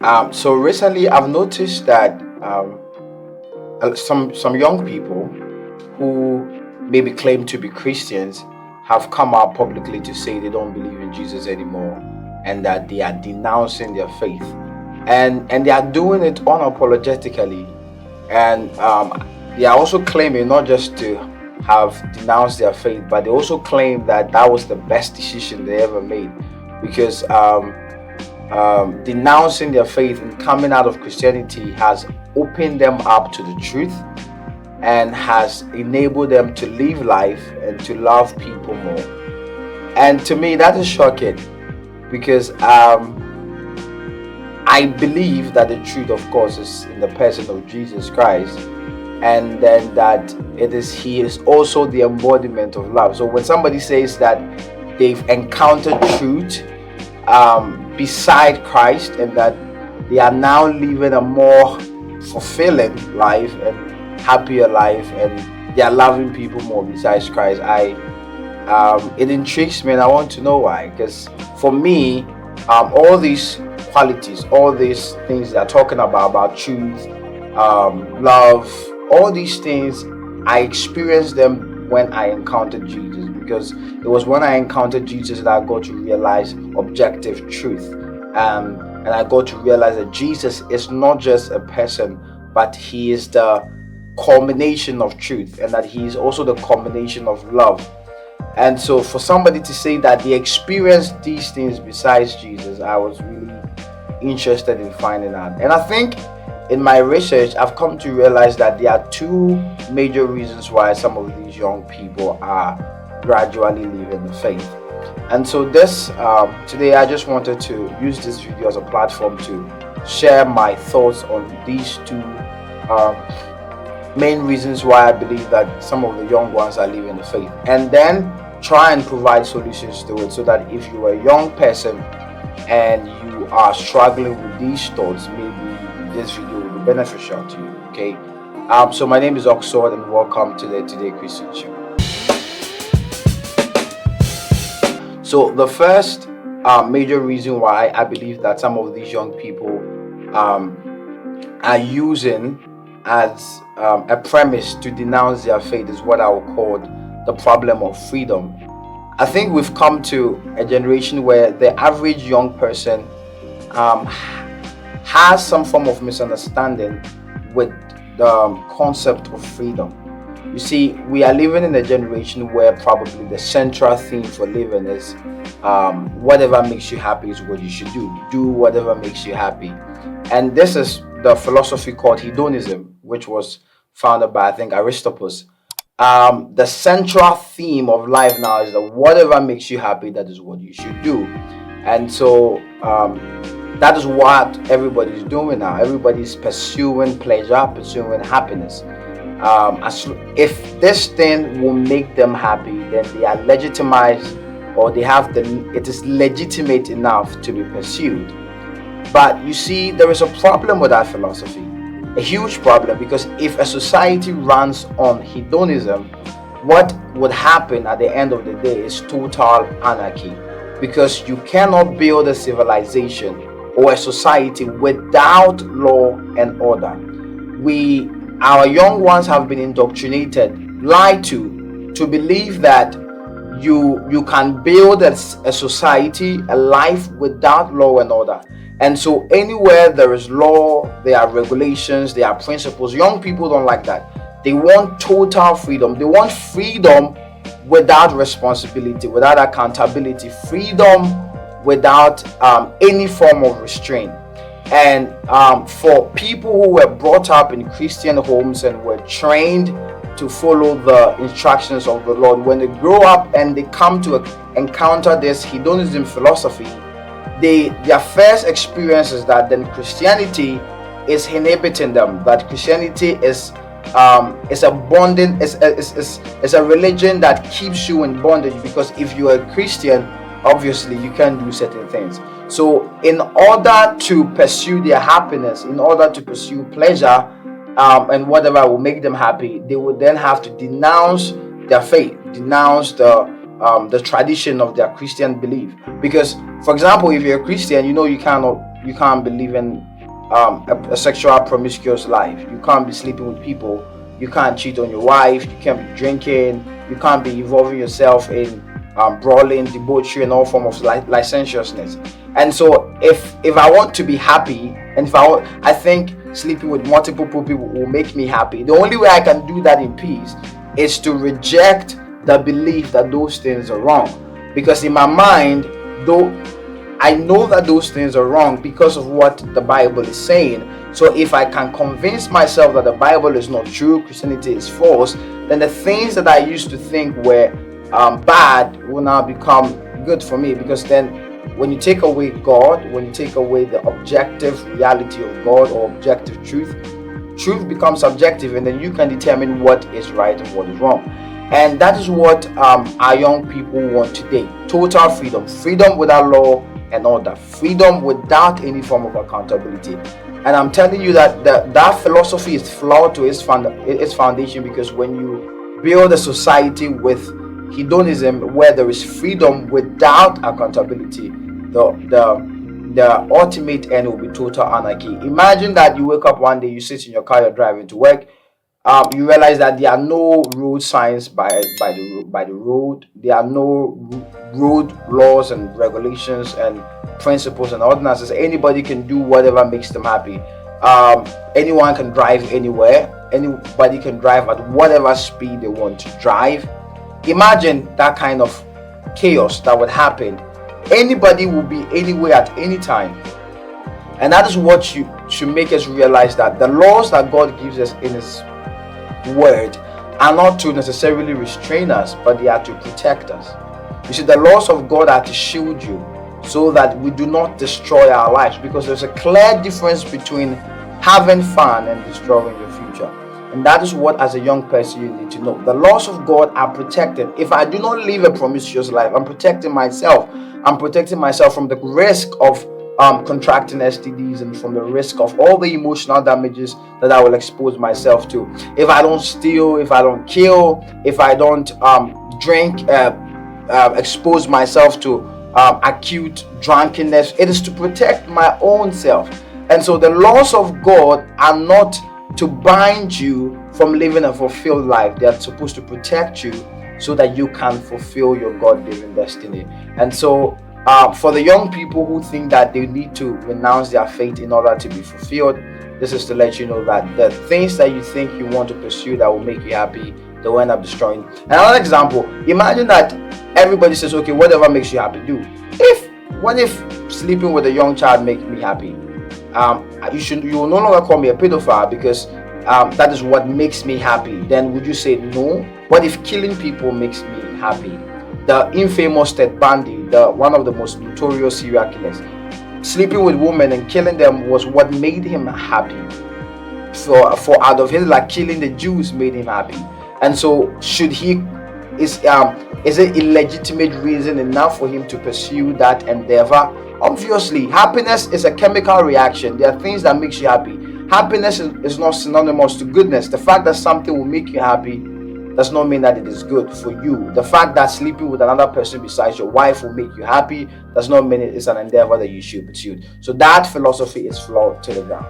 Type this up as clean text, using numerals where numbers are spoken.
So recently, I've noticed that some young people who maybe claim to be Christians have come out publicly to say they don't believe in Jesus anymore, and that they are denouncing their faith, and they are doing it unapologetically, and they are also claiming not just to have denounced their faith, but they also claim that that was the best decision they ever made, because denouncing their faith and coming out of Christianity has opened them up to the truth and has enabled them to live life and to love people more. And to me, that is shocking, because I believe that the truth, of course, is in the person of Jesus Christ, and then that He is also the embodiment of love. So when somebody says that they've encountered truth beside Christ, and that they are now living a more fulfilling life and happier life, and they are loving people more besides Christ, I it intrigues me, and I want to know why. Because for me, all these qualities, all these things they're talking about truth, love, all these things, I experienced them when I encountered Jesus, because it was when I encountered Jesus that I got to realize objective truth. And I got to realize that Jesus is not just a person, but He is the culmination of truth, and that He is also the culmination of love. And so for somebody to say that they experienced these things besides Jesus, I was really interested in finding out. And I think in my research, I've come to realize that there are two major reasons why some of these young people are gradually leaving the faith. And so this today, I just wanted to use this video as a platform to share my thoughts on these two main reasons why I believe that some of the young ones are leaving the faith, and then try and provide solutions to it, so that if you are a young person and you are struggling with these thoughts, maybe this video will be beneficial to you. Okay. So my name is Oxford, and welcome to the Today Christian Show. So the first major reason why I believe that some of these young people are using as a premise to denounce their faith is what I would call the problem of freedom. I think we've come to a generation where the average young person has some form of misunderstanding with the concept of freedom. You see, we are living in a generation where probably the central theme for living is whatever makes you happy is what you should do. Do whatever makes you happy. And this is the philosophy called hedonism, which was founded by, I think, Aristotle. The central theme of life now is that whatever makes you happy, that is what you should do. And so that is what everybody's doing now. Everybody's pursuing pleasure, pursuing happiness. If this thing will make them happy, then they are legitimized, or it is legitimate enough to be pursued. But you see, there is a problem with that philosophy, a huge problem, because if a society runs on hedonism, what would happen at the end of the day is total anarchy, because you cannot build a civilization or a society without law and order. Our young ones have been indoctrinated, lied to believe that you can build a society, a life without law and order. And so anywhere there is law, there are regulations, there are principles. Young people don't like that. They want total freedom. They want freedom without responsibility, without accountability, freedom without any form of restraint. And for people who were brought up in Christian homes and were trained to follow the instructions of the Lord, when they grow up and they come to encounter this hedonism philosophy, their first experience is that then Christianity is inhibiting them, that Christianity is a bonding, is a religion that keeps you in bondage, because if you are a Christian, obviously you can do certain things. So in order to pursue their happiness, in order to pursue pleasure, and whatever will make them happy, they would then have to denounce their faith, denounce the tradition of their Christian belief. Because, for example, if you're a Christian, you know you cannot You can't be living a sexual promiscuous life. You can't be sleeping with people. You can't cheat on your wife. You can't be drinking. You can't be involving yourself in brawling, debauchery, and all form of licentiousness. And so, if I want to be happy, and I think sleeping with multiple people will make me happy. The only way I can do that in peace is to reject the belief that those things are wrong. Because in my mind, though I know that those things are wrong because of what the Bible is saying. So if I can convince myself that the Bible is not true, Christianity is false, then the things that I used to think were bad will now become good for me. Because then when you take away God, when you take away the objective reality of God or objective truth becomes subjective, and then you can determine what is right and what is wrong. And that is what our young people want today. Total freedom without law and order, freedom without any form of accountability. And I'm telling you that that philosophy is flawed to its foundation, because when you build a society with hedonism where there is freedom without accountability, the ultimate end will be total anarchy. Imagine that you wake up one day, you sit in your car, you're driving to work. You realize that there are no road signs by the road. There are no road laws and regulations and principles and ordinances. Anybody can do whatever makes them happy. Anyone can drive anywhere. Anybody can drive at whatever speed they want to drive. Imagine that kind of chaos that would happen. Anybody will be anywhere at any time. And that is what should make us realize that the laws that God gives us in His Word are not to necessarily restrain us, but they are to protect us. You see, the laws of God are to shield you so that we do not destroy our lives, because there's a clear difference between having fun and destroying your future. And that is what, as a young person, you need to know. The laws of God are protected. If I do not live a promiscuous life, I'm protecting myself. I'm protecting myself from the risk of contracting STDs and from the risk of all the emotional damages that I will expose myself to. If I don't steal, if I don't kill, if I don't drink, expose myself to acute drunkenness, it is to protect my own self. And so the laws of God are not to bind you from living a fulfilled life. They are supposed to protect you so that you can fulfill your God-given destiny. And so for the young people who think that they need to renounce their faith in order to be fulfilled, this is to let you know that the things that you think you want to pursue that will make you happy, they will end up destroying. Another example, imagine that everybody says, okay, whatever makes you happy, do. What if sleeping with a young child makes me happy? You will no longer call me a pedophile because that is what makes me happy. Then would you say no? What if killing people makes me happy? The infamous Ted Bundy, one of the most notorious serial killers, sleeping with women and killing them was what made him happy. For out of his, like killing the Jews made him happy. And so is it illegitimate reason enough for him to pursue that endeavor? Obviously, happiness is a chemical reaction. There are things that makes you happy. Happiness is not synonymous to goodness. The fact that something will make you happy does not mean that it is good for you. The fact that sleeping with another person besides your wife will make you happy does not mean it is an endeavor that you should pursue. So that philosophy is flawed to the ground.